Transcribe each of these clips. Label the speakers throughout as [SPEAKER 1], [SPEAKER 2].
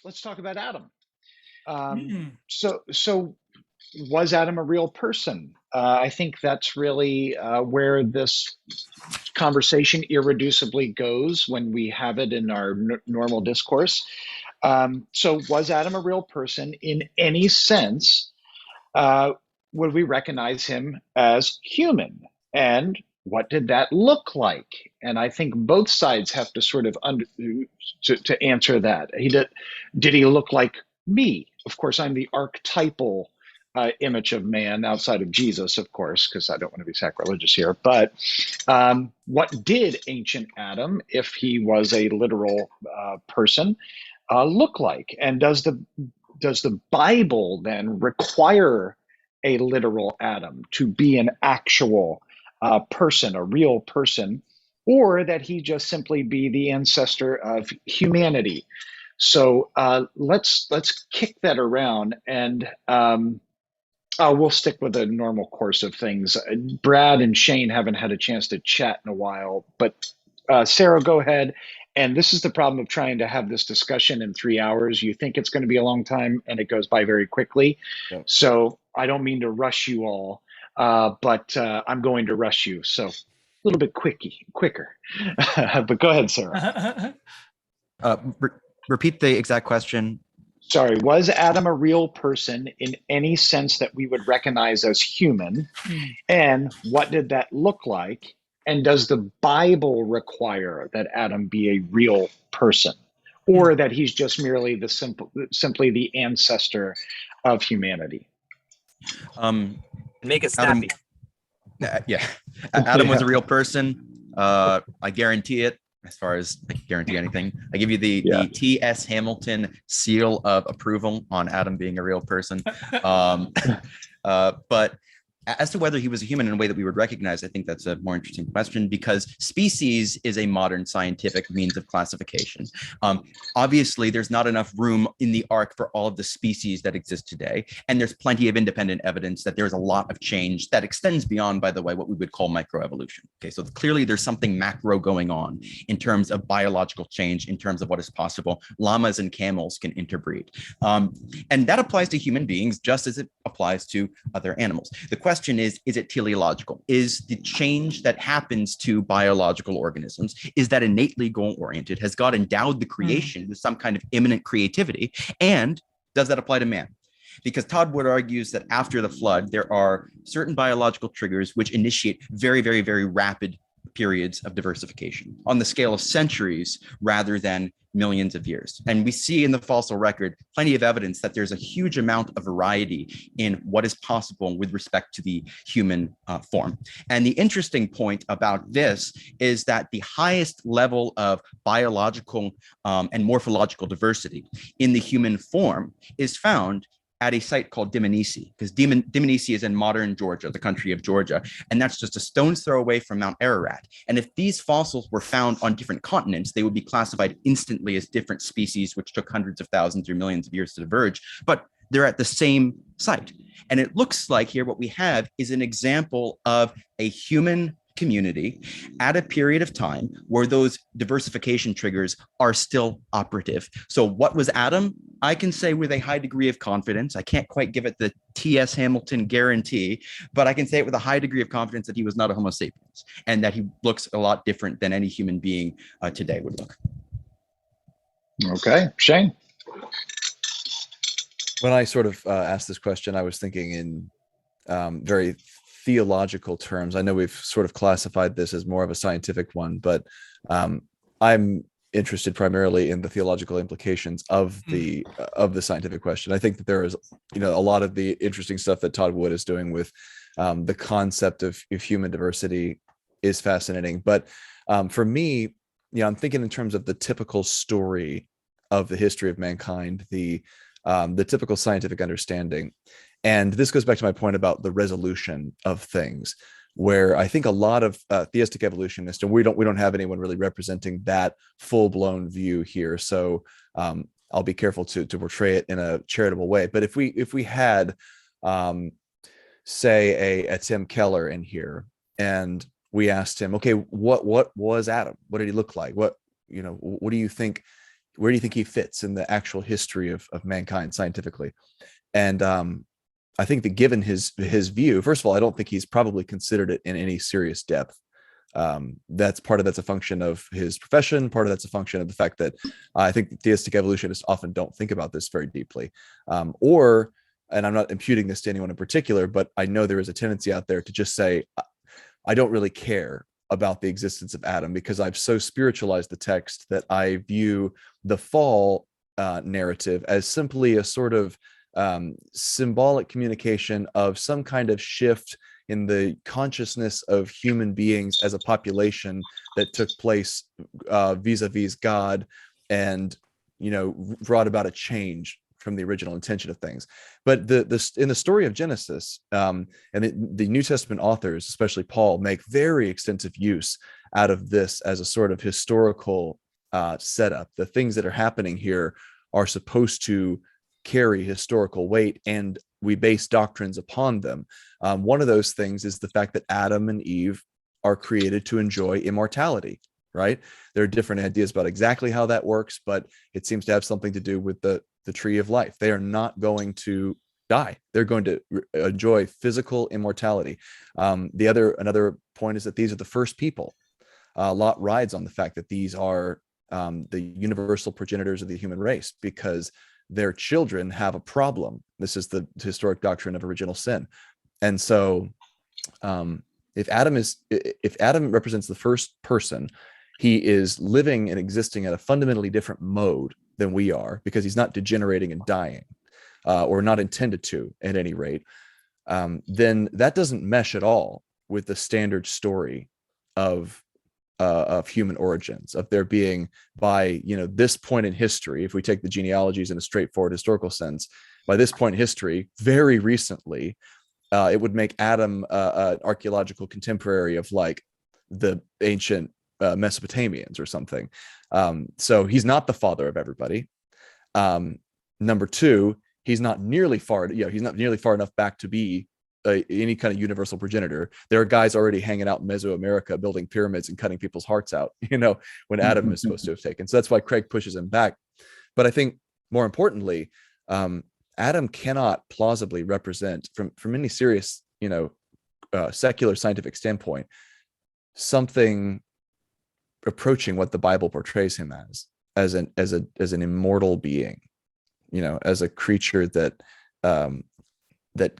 [SPEAKER 1] let's talk about Adam.
[SPEAKER 2] Mm.
[SPEAKER 1] So was Adam a real person? I think that's really where this conversation irreducibly goes when we have it in our normal discourse. So was Adam a real person in any sense? Would we recognize him as human? And what did that look like? And I think both sides have to sort of to answer that. Did he look like me? Of course, I'm the archetypal image of man outside of Jesus, of course, because I don't want to be sacrilegious here. But what did ancient Adam, if he was a literal person, look like? And does the Bible then require a literal Adam to be an actual person, a real person, or that he just simply be the ancestor of humanity? So let's kick that around, and we'll stick with the normal course of things. Brad and Shane haven't had a chance to chat in a while, but Serro, go ahead. And this is the problem of trying to have this discussion in 3 hours. You think it's going to be a long time, and it goes by very quickly.
[SPEAKER 3] Yep.
[SPEAKER 1] So I don't mean to rush you all, but I'm going to rush you. So a little bit quicker. But go ahead, Serro.
[SPEAKER 3] Repeat the exact question.
[SPEAKER 1] Sorry, was Adam a real person in any sense that we would recognize as human? And what did that look like? And does the Bible require that Adam be a real person, or that he's just merely simply the ancestor of humanity?
[SPEAKER 4] Make it snappy.
[SPEAKER 3] Adam was a real person. I guarantee it. As far as I guarantee anything, I give you the T.S. Hamilton seal of approval on Adam being a real person. But as to whether he was a human in a way that we would recognize, I think that's a more interesting question, because species is a modern scientific means of classification. Obviously, there's not enough room in the ark for all of the species that exist today. And there's plenty of independent evidence that there's a lot of change that extends beyond, by the way, what we would call microevolution. Okay, so clearly there's something macro going on in terms of biological change, in terms of what is possible. Llamas and camels can interbreed. And that applies to human beings just as it applies to other animals. The question is it teleological? Is the change that happens to biological organisms, is that innately goal-oriented? Has God endowed the creation with some kind of imminent creativity? And does that apply to man? Because Todd Wood argues that after the flood, there are certain biological triggers which initiate very, very, very rapid periods of diversification on the scale of centuries rather than millions of years. And we see in the fossil record plenty of evidence that there's a huge amount of variety in what is possible with respect to the human form. And the interesting point about this is that the highest level of biological and morphological diversity in the human form is found at a site called Dmanisi, because Dmanisi is in modern Georgia, the country of Georgia, and that's just a stone's throw away from Mount Ararat. And if these fossils were found on different continents, they would be classified instantly as different species, which took hundreds of thousands or millions of years to diverge, but they're at the same site. And it looks like here what we have is an example of a human community at a period of time where those diversification triggers are still operative. So what was Adam? I can say with a high degree of confidence, I can't quite give it the T.S. Hamilton guarantee, but I can say it with a high degree of confidence that he was not a Homo sapiens and that he looks a lot different than any human being today would look.
[SPEAKER 1] Okay, Shane.
[SPEAKER 5] When I sort of asked this question, I was thinking in very theological terms. I know we've sort of classified this as more of a scientific one, but I'm interested primarily in the theological implications of the scientific question. I think that there is, a lot of the interesting stuff that Todd Wood is doing with the concept of human diversity is fascinating. But for me, I'm thinking in terms of the typical story of the history of mankind, the typical scientific understanding. And this goes back to my point about the resolution of things, where I think a lot of theistic evolutionists, and we don't have anyone really representing that full-blown view here. So I'll be careful to portray it in a charitable way. But if we had, say, a Tim Keller in here, and we asked him, okay, what was Adam? What did he look like? What do you think? where do you think he fits in the actual history of mankind scientifically? And I think that given his view, first of all, I don't think he's probably considered it in any serious depth. That's a function of his profession. Part of that's a function of the fact that I think theistic evolutionists often don't think about this very deeply, and I'm not imputing this to anyone in particular, but I know there is a tendency out there to just say, I don't really care about the existence of Adam because I've so spiritualized the text that I view the fall narrative as simply a sort of symbolic communication of some kind of shift in the consciousness of human beings as a population that took place vis-a-vis God, and brought about a change from the original intention of things. But in the story of Genesis, and the New Testament authors, especially Paul, make very extensive use out of this as a sort of historical setup. The things that are happening here are supposed to carry historical weight, and we base doctrines upon them. One of those things is the fact that Adam and Eve are created to enjoy immortality, right? There are different ideas about exactly how that works, but it seems to have something to do with the tree of life. They are not going to die. They're going to enjoy physical immortality. Another point is that these are the first people. Lot rides on the fact that these are the universal progenitors of the human race because their children have a problem. This is the historic doctrine of original sin. And so if Adam represents the first person, he is living and existing at a fundamentally different mode than we are, because he's not degenerating and dying, or not intended to at any rate. Then that doesn't mesh at all with the standard story of human origins, of there being, by this point in history, if we take the genealogies in a straightforward historical sense, by this point in history, very recently, it would make Adam an archaeological contemporary of like the ancient Mesopotamians or something. So he's not the father of everybody. Number two, he's not nearly far enough back to be any kind of universal progenitor. There are guys already hanging out in Mesoamerica building pyramids and cutting people's hearts out, when Adam is supposed to have taken. So that's why Craig pushes him back. But I think more importantly, Adam cannot plausibly represent, from any serious, secular scientific standpoint, something approaching what the Bible portrays him as an immortal being, as a creature that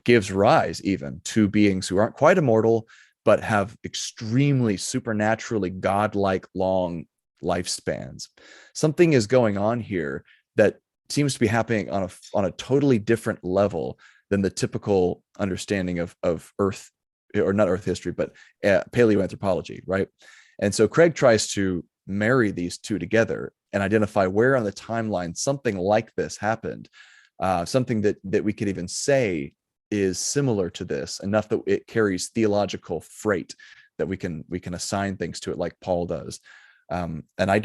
[SPEAKER 5] gives rise even to beings who aren't quite immortal, but have extremely supernaturally godlike long lifespans. Something is going on here that seems to be happening on a totally different level than the typical understanding of Earth, or not Earth history, but paleoanthropology, right? And so Craig tries to marry these two together and identify where on the timeline something like this happened, something that we could even say is similar to this, enough that it carries theological freight, that we can assign things to it like Paul does. And I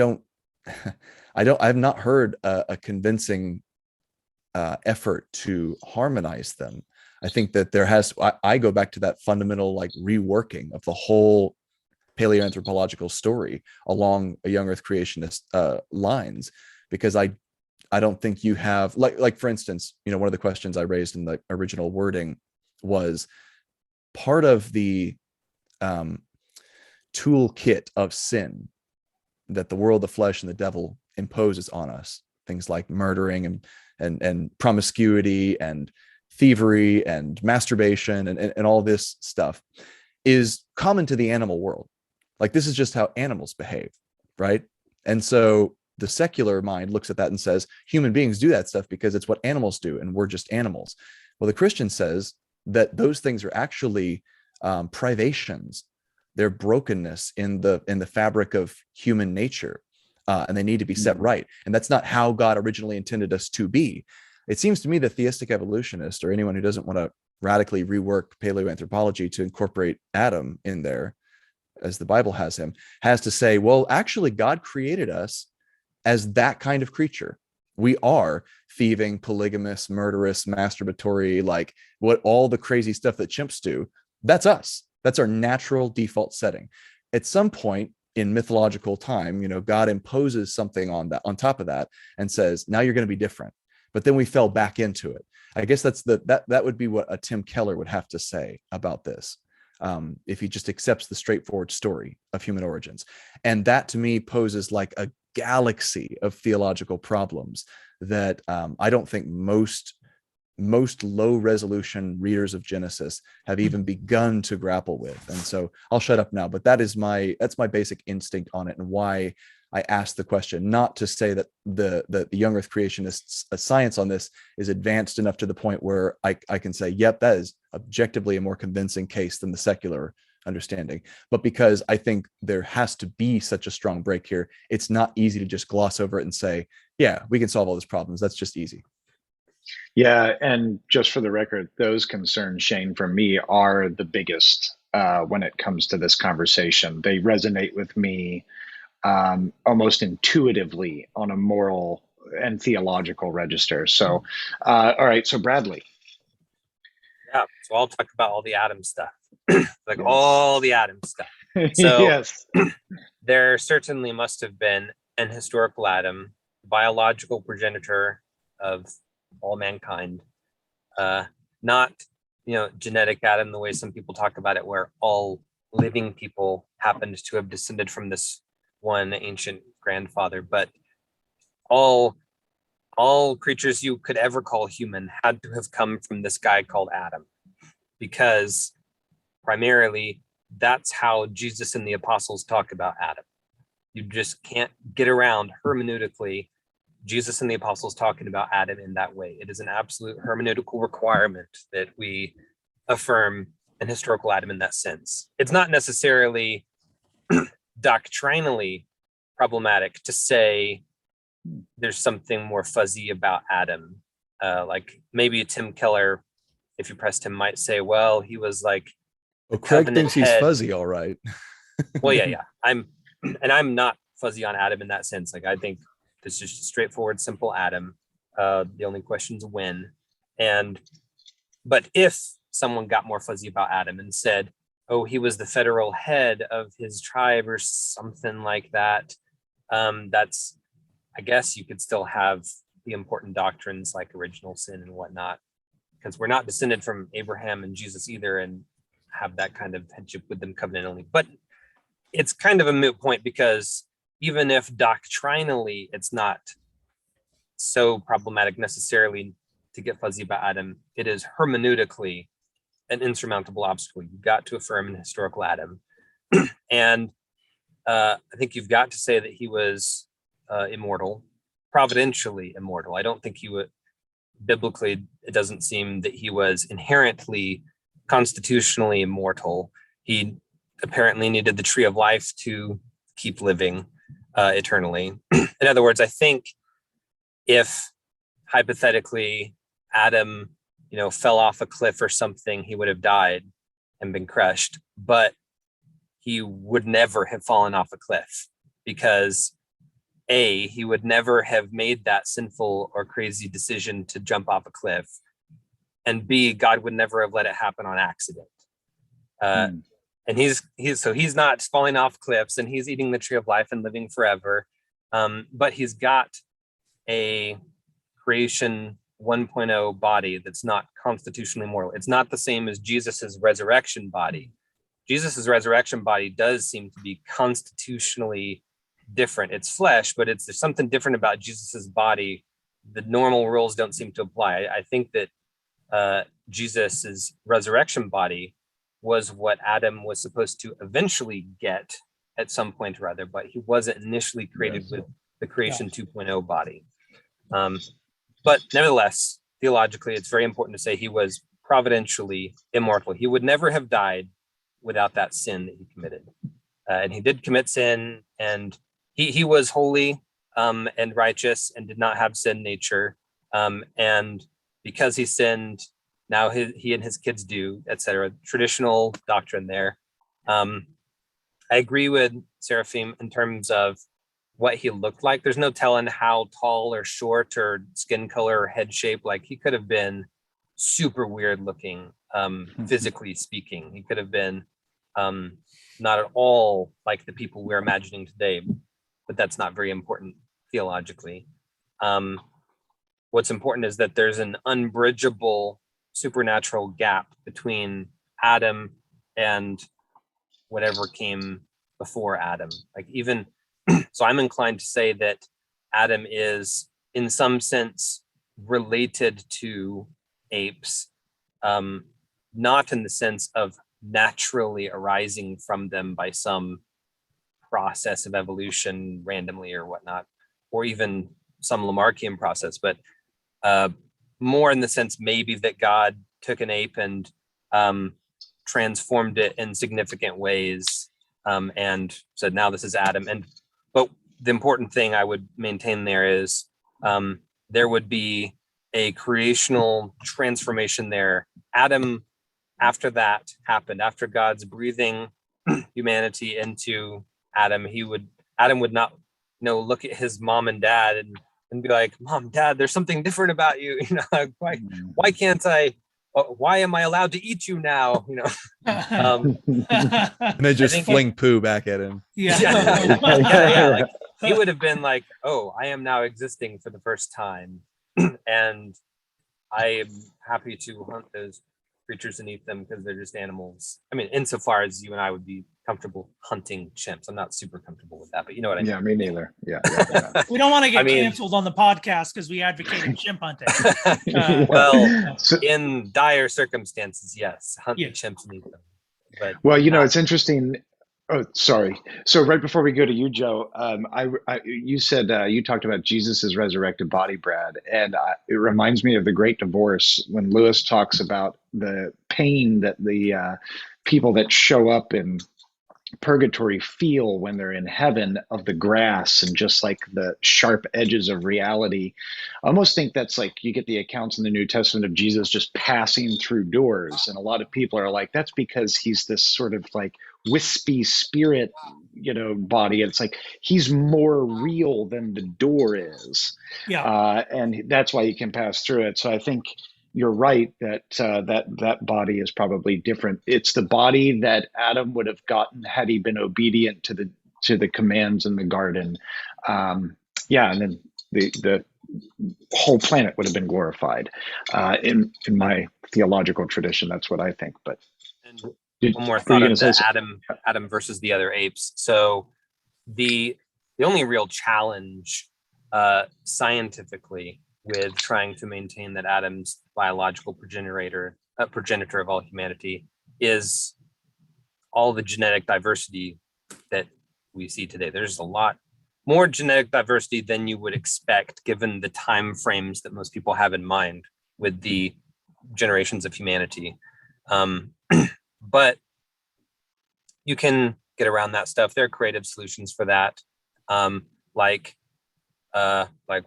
[SPEAKER 5] have not heard a convincing effort to harmonize them. I think that I go back to that fundamental reworking of the whole paleoanthropological story along a young earth creationist lines, because I don't think you have like for instance, one of the questions I raised in the original wording was part of the toolkit of sin that the world, the flesh, and the devil imposes on us, things like murdering and promiscuity and thievery and masturbation and all this stuff, is common to the animal world. Like, this is just how animals behave, right? And so the secular mind looks at that and says, human beings do that stuff because it's what animals do, and we're just animals. Well, the Christian says that those things are actually privations. They're brokenness in the fabric of human nature, and they need to be set right. And that's not how God originally intended us to be. It seems to me that theistic evolutionists, or anyone who doesn't want to radically rework paleoanthropology to incorporate Adam in there, as the Bible has him, has to say, well, actually, God created us as that kind of creature. We are thieving, polygamous, murderous, masturbatory, like what all the crazy stuff that chimps do. That's us. That's our natural default setting. At some point, in mythological time, God imposes something on top of that and says, now you're going to be different. But then we fell back into it. I guess that would be what a Tim Keller would have to say about this, if he just accepts the straightforward story of human origins. And that to me poses like a galaxy of theological problems that I don't think most low resolution readers of Genesis have even begun to grapple with. And so I'll shut up now, but that's my basic instinct on it, and why I asked the question, not to say that the young earth creationists' science on this is advanced enough to the point where I can say, yep, that is objectively a more convincing case than the secular understanding, but because I think there has to be such a strong break here. It's not easy to just gloss over it and say, yeah, we can solve all these problems. That's just easy.
[SPEAKER 1] Yeah, and just for the record, those concerns, Shane, for me are the biggest when it comes to this conversation. They resonate with me almost intuitively on a moral and theological register. So, all right, so Bradley.
[SPEAKER 2] Yeah, so I'll talk about all the Adam stuff, all the Adam stuff. So
[SPEAKER 1] yes,
[SPEAKER 2] there certainly must have been an historical Adam, biological progenitor of all mankind, not genetic Adam the way some people talk about it, where all living people happened to have descended from this one ancient grandfather, but all creatures you could ever call human had to have come from this guy called Adam, because primarily that's how Jesus and the apostles talk about Adam. You just can't get around hermeneutically Jesus and the apostles talking about Adam in that way. It is an absolute hermeneutical requirement that we affirm an historical Adam in that sense. It's not necessarily doctrinally problematic to say there's something more fuzzy about Adam. Like maybe Tim Keller, if you pressed him, might say, well, he was like,
[SPEAKER 5] well, Craig thinks he's fuzzy, all right.
[SPEAKER 2] Well, yeah. I'm not fuzzy on Adam in that sense. Like, I think it's just a straightforward, simple Adam. The only question is when. But if someone got more fuzzy about Adam and said, oh, he was the federal head of his tribe or something like that, that's, I guess you could still have the important doctrines like original sin and whatnot, because we're not descended from Abraham and Jesus either and have that kind of headship with them covenantally. But it's kind of a moot point, because even if doctrinally it's not so problematic necessarily to get fuzzy about Adam, it is hermeneutically an insurmountable obstacle. You've got to affirm an historical Adam. And I think you've got to say that he was immortal, providentially immortal. I don't think he would, biblically, it doesn't seem that he was inherently constitutionally immortal. He apparently needed the tree of life to keep living eternally. In other words, I think if hypothetically Adam, fell off a cliff or something, he would have died and been crushed, but he would never have fallen off a cliff, because A, he would never have made that sinful or crazy decision to jump off a cliff, and B, God would never have let it happen on accident. And he's not falling off cliffs, and he's eating the tree of life and living forever. But he's got a creation 1.0 body that's not constitutionally mortal. It's not the same as Jesus's resurrection body. Jesus's resurrection body does seem to be constitutionally different. It's flesh, but there's something different about Jesus's body. The normal rules don't seem to apply. I think that Jesus's resurrection body was what Adam was supposed to eventually get at some point or other, but he wasn't initially created with the creation 2.0 body. But nevertheless, theologically, it's very important to say he was providentially immortal. He would never have died without that sin that he committed. And he did commit sin, and he was holy and righteous and did not have sin nature. And because he sinned, now he and his kids do, etc. Traditional doctrine there. I agree with Seraphim in terms of what he looked like. There's no telling how tall or short or skin color or head shape. Like, he could have been super weird looking, physically speaking. He could have been not at all like the people we're imagining today, but that's not very important theologically. What's important is that there's an unbridgeable supernatural gap between Adam and whatever came before Adam. Like even, so I'm inclined to say that Adam is in some sense related to apes, not in the sense of naturally arising from them by some process of evolution randomly or whatnot, or even some Lamarckian process, but more in the sense maybe that God took an ape and transformed it in significant ways, and said, now this is Adam. But the important thing I would maintain there is there would be a creational transformation there. Adam, after that happened, after God's breathing humanity into Adam, Adam would not, look at his mom and dad and be like, Mom, Dad, there's something different about you. Why can't I? Why am I allowed to eat you now?
[SPEAKER 5] And they just fling poo back at him.
[SPEAKER 2] Yeah. Like, he would have been like, oh, I am now existing for the first time, and I am happy to hunt those creatures and eat them because they're just animals. I mean, insofar as you and I would be comfortable hunting chimps. I'm not super comfortable with that, but you know what I mean?
[SPEAKER 1] Yeah, me neither. Yeah.
[SPEAKER 4] We don't want to get canceled on the podcast because we advocated chimp hunting.
[SPEAKER 2] In dire circumstances, yes, hunt the chimps and eat them. But
[SPEAKER 1] it's interesting. Oh, sorry. So right before we go to you, Joe, you said you talked about Jesus's resurrected body, Brad, and it reminds me of the Great Divorce when Lewis talks about the pain that the people that show up in purgatory feel when they're in heaven of the grass and just like the sharp edges of reality. I almost think that's like you get the accounts in the New Testament of Jesus just passing through doors, and a lot of people are like, that's because he's this sort of like wispy spirit, body. It's like he's more real than the door is, and that's why he can pass through it. So I think you're right that that body is probably different. It's the body that Adam would have gotten had he been obedient to the commands in the garden. And then the whole planet would have been glorified. In my theological tradition, that's what I think. But
[SPEAKER 2] one more thought on the Adam versus the other apes. So the only real challenge scientifically with trying to maintain that Adam's biological progenitor of all humanity is all the genetic diversity that we see today. There's a lot more genetic diversity than you would expect given the time frames that most people have in mind with the generations of humanity. But you can get around that stuff. There are creative solutions for that. Like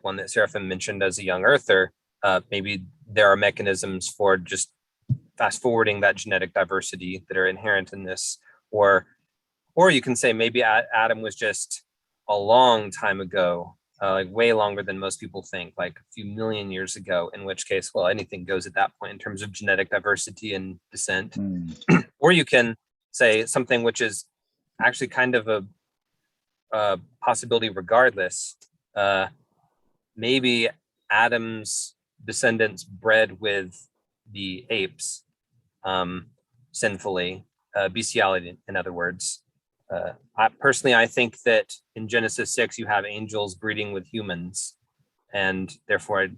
[SPEAKER 2] one that Seraphim mentioned as a young earther, maybe there are mechanisms for just fast forwarding that genetic diversity that are inherent in this, or you can say maybe Adam was just a long time ago, like way longer than most people think, like a few million years ago, in which case, well, anything goes at that point in terms of genetic diversity and descent. Or you can say something which is actually kind of a possibility regardless. Maybe Adam's descendants bred with the apes sinfully, bestiality, in other words. I think that in Genesis 6, you have angels breeding with humans, and therefore I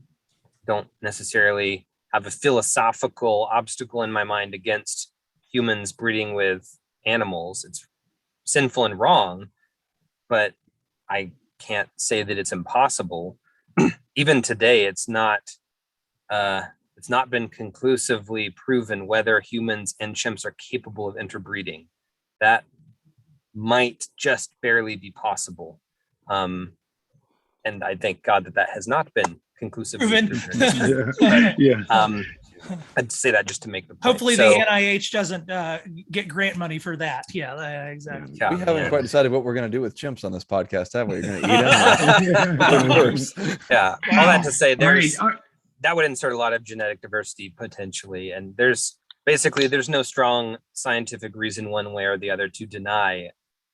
[SPEAKER 2] don't necessarily have a philosophical obstacle in my mind against humans breeding with animals. It's sinful and wrong, but I can't say that it's impossible. Even today, it's not been conclusively proven whether humans and chimps are capable of interbreeding. That might just barely be possible. And I thank God that has not been conclusively proven. I'd say that just to make the point.
[SPEAKER 4] Hopefully the NIH doesn't get grant money for that. Yeah, exactly.
[SPEAKER 5] We haven't quite decided what we're going to do with chimps on this podcast, have we? You're going to eat them?
[SPEAKER 2] Yeah. All that to say, that would insert a lot of genetic diversity potentially, and there's basically, there's no strong scientific reason one way or the other to deny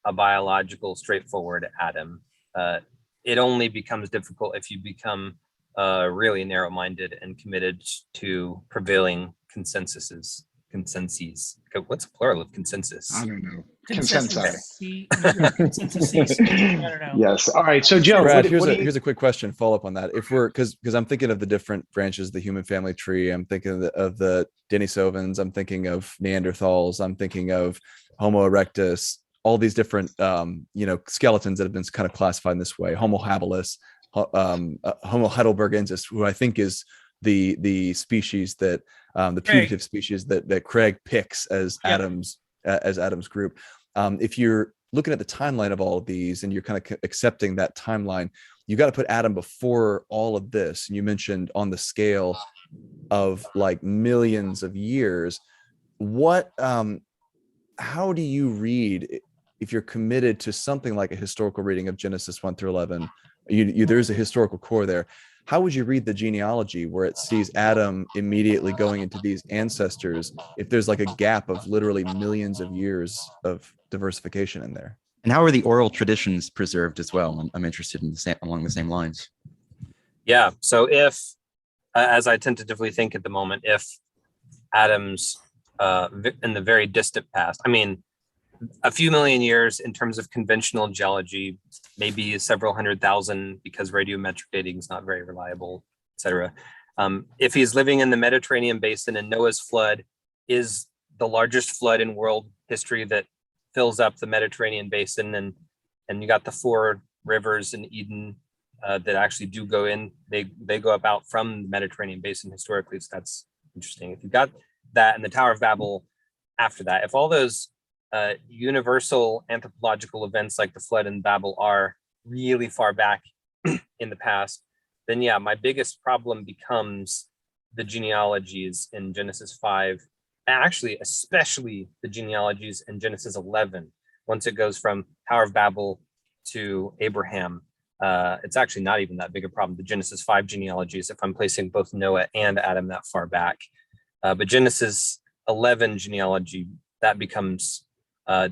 [SPEAKER 2] a biological, straightforward atom. It only becomes difficult if you become really narrow-minded and committed to prevailing consensus. What's the plural of consensus?
[SPEAKER 1] I don't know.
[SPEAKER 4] Consensus. Consensus. I don't know.
[SPEAKER 1] Yes. All right. So, Joe,
[SPEAKER 5] Brad,
[SPEAKER 1] what do you-
[SPEAKER 5] here's a quick question. Follow up on that. If we're because I'm thinking of the different branches of the human family tree. I'm thinking of the Denisovans. I'm thinking of Neanderthals. I'm thinking of Homo erectus. All these different skeletons that have been kind of classified in this way. Homo habilis, Homo heidelbergensis, who I think is the species that the putative species that Craig picks as Adam's group. If you're looking at the timeline of all of these and you're kind of accepting that timeline, you got to put Adam before all of this. And you mentioned on the scale of like millions of years. How do you read, if you're committed to something like a historical reading of Genesis 1 through 11, there's a historical core there. How would you read the genealogy where it sees Adam immediately going into these ancestors if there's like a gap of literally millions of years of diversification in there?
[SPEAKER 3] And how are the oral traditions preserved as well? I'm interested in along the same lines.
[SPEAKER 2] Yeah. So if, as I tentatively think at the moment, if Adam's in the very distant past, I mean, a few million years in terms of conventional geology, maybe several 100,000 because radiometric dating is not very reliable, etc. If he's living in the Mediterranean basin and Noah's flood is the largest flood in world history that fills up the Mediterranean basin, and you got the 4 rivers in Eden that actually do go in, they go up out from the Mediterranean basin historically, so that's interesting. If you got that and the Tower of Babel after that, if all those universal anthropological events like the flood and Babel are really far back in the past, then yeah, my biggest problem becomes the genealogies in Genesis 5, actually, especially the genealogies in Genesis 11. Once it goes from Tower of Babel to Abraham, it's actually not even that big a problem. The Genesis 5 genealogies, if I'm placing both Noah and Adam that far back, but Genesis 11 genealogy, that becomes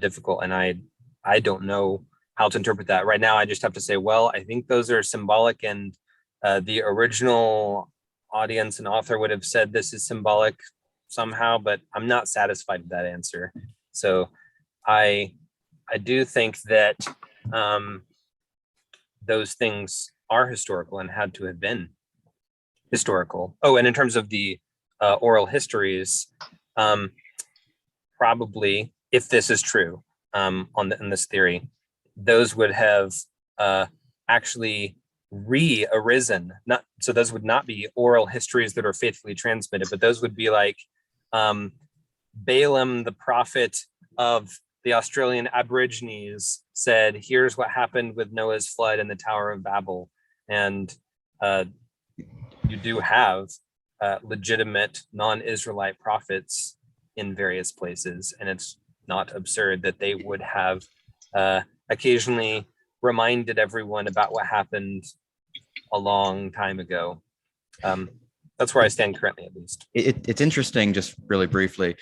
[SPEAKER 2] difficult, and I don't know how to interpret that right now. I just have to say, well, I think those are symbolic, and the original audience and author would have said this is symbolic somehow, but I'm not satisfied with that answer. So I do think that those things are historical and had to have been historical. Oh, and in terms of the oral histories, probably, if this is true, in this theory, those would have actually re-arisen. So those would not be oral histories that are faithfully transmitted, but those would be like Balaam, the prophet of the Australian Aborigines, said, here's what happened with Noah's flood and the Tower of Babel. And you do have legitimate non-Israelite prophets in various places, and it's not absurd that they would have occasionally reminded everyone about what happened a long time ago. That's where I stand currently, at least.
[SPEAKER 3] It's interesting, just really briefly,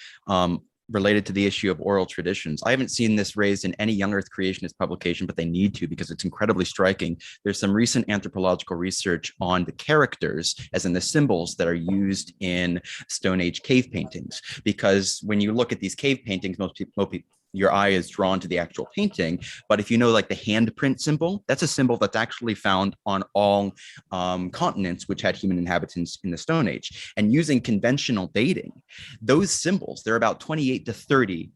[SPEAKER 3] related to the issue of oral traditions. I haven't seen this raised in any young earth creationist publication, but they need to, because it's incredibly striking. There's some recent anthropological research on the characters, as in the symbols that are used in Stone Age cave paintings. Because when you look at these cave paintings, most people, your eye is drawn to the actual painting. But if you know, like the handprint symbol, that's a symbol that's actually found on all continents which had human inhabitants in the Stone Age. And using conventional dating, those symbols, there are about 28 to 30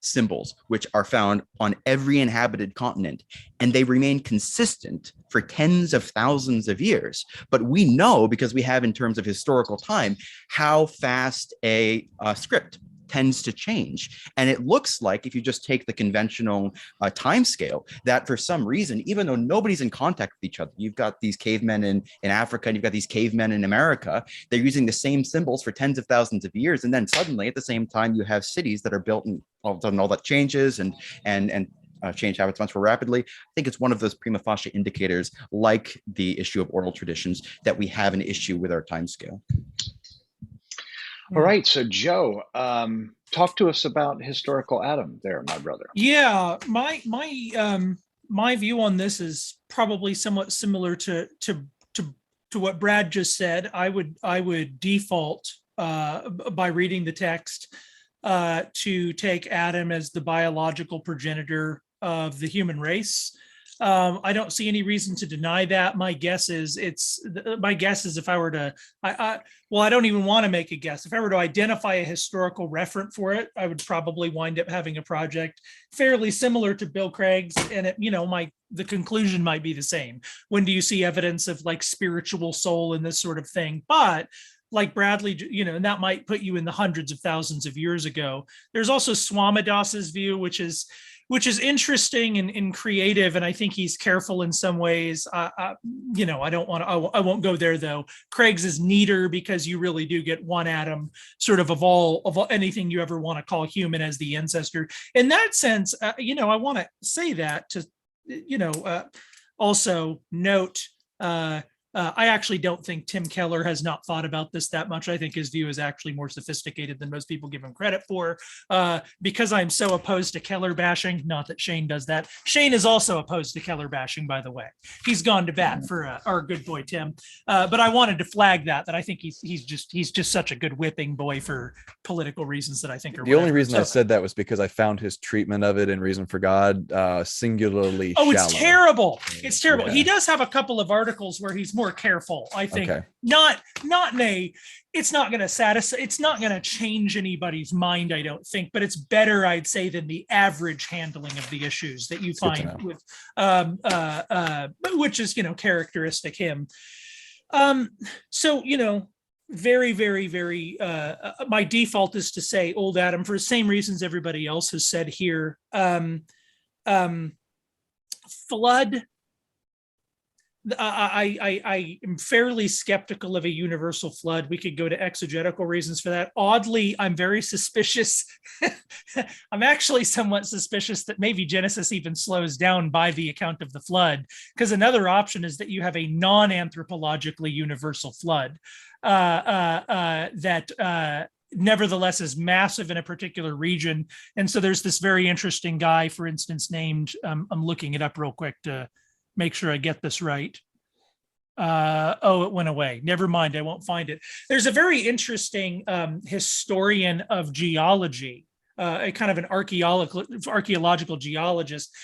[SPEAKER 3] symbols which are found on every inhabited continent, and they remain consistent for tens of thousands of years. But we know, because we have in terms of historical time, how fast a script tends to change. And it looks like, if you just take the conventional time scale, that for some reason, even though nobody's in contact with each other, you've got these cavemen in Africa and you've got these cavemen in America, they're using the same symbols for tens of thousands of years. And then suddenly at the same time, you have cities that are built, and all of a sudden all that changes and change habits much more rapidly. I think it's one of those prima facie indicators, like the issue of oral traditions, that we have an issue with our time scale.
[SPEAKER 1] All right, so Joe, talk to us about historical Adam there, my brother.
[SPEAKER 4] Yeah, my view on this is probably somewhat similar to what Brad just said. I would default by reading the text to take Adam as the biological progenitor of the human race. I don't see any reason to deny that. My guess is if I were to, I don't even want to make a guess. If I were to identify a historical referent for it, I would probably wind up having a project fairly similar to Bill Craig's, and the conclusion might be the same. When do you see evidence of like spiritual soul and this sort of thing? But like Bradley, and that might put you in the hundreds of thousands of years ago. There's also Swamadas's view, which is interesting and creative, and I think he's careful in some ways. I won't go there though. Craig's is neater because you really do get one Adam, sort of all anything you ever want to call human as the ancestor. In that sense, I want to say that to, also note. I actually don't think Tim Keller has not thought about this that much. I think his view is actually more sophisticated than most people give him credit for. Because I'm so opposed to Keller bashing, not that Shane does that. Shane is also opposed to Keller bashing, by the way. He's gone to bat for our good boy Tim. But I wanted to flag that I think he's just such a good whipping boy for political reasons that I think are
[SPEAKER 5] the only reason I said that was because I found his treatment of it in Reason for God singularly shallow.
[SPEAKER 4] It's terrible. It's terrible.
[SPEAKER 5] Yeah.
[SPEAKER 4] He does have a couple of articles where he's more careful, I think.
[SPEAKER 5] Okay.
[SPEAKER 4] Not in a, it's not going to satisfy, it's not going to change anybody's mind, I don't think, but it's better, I'd say, than the average handling of the issues that you find with which is characteristic him. So very, very, very my default is to say old Adam for the same reasons everybody else has said here. Flood, I am fairly skeptical of a universal flood. We could go to exegetical reasons for that. Oddly, I'm very suspicious. I'm actually somewhat suspicious that maybe Genesis even slows down by the account of the flood, because another option is that you have a non-anthropologically universal flood that nevertheless is massive in a particular region. And so there's this very interesting guy, for instance, named, I'm looking it up real quick to make sure I get this right. It went away. Never mind, I won't find it. There's a very interesting historian of geology, a kind of an archaeological geologist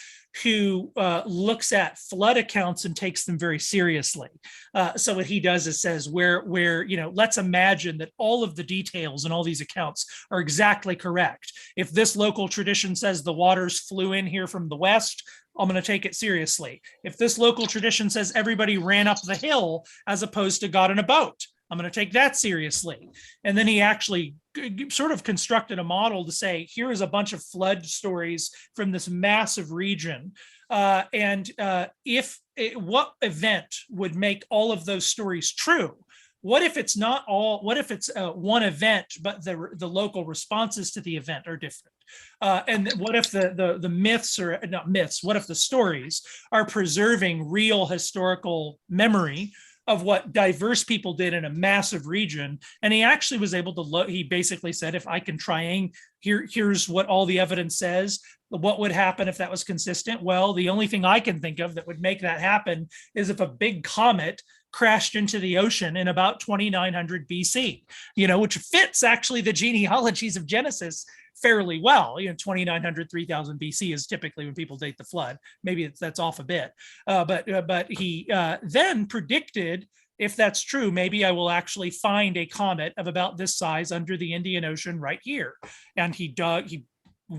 [SPEAKER 4] who looks at flood accounts and takes them very seriously. So what he does is says where let's imagine that all of the details in all these accounts are exactly correct. If this local tradition says the waters flew in here from the west, I'm going to take it seriously. If this local tradition says everybody ran up the hill as opposed to got in a boat, I'm going to take that seriously. And then he actually sort of constructed a model to say, here is a bunch of flood stories from this massive region. What event would make all of those stories true? What if it's not all, what if it's one event, but the local responses to the event are different? And what if the myths, or not myths, what if the stories are preserving real historical memory of what diverse people did in a massive region? And he actually was able to he basically said, if I can here's what all the evidence says, what would happen if that was consistent? Well, the only thing I can think of that would make that happen is if a big comet crashed into the ocean in about 2900 BC, which fits actually the genealogies of Genesis fairly well. 2900, 3000 BC is typically when people date the flood. Maybe that's off a bit. But he then predicted, if that's true, maybe I will actually find a comet of about this size under the Indian Ocean right here. And he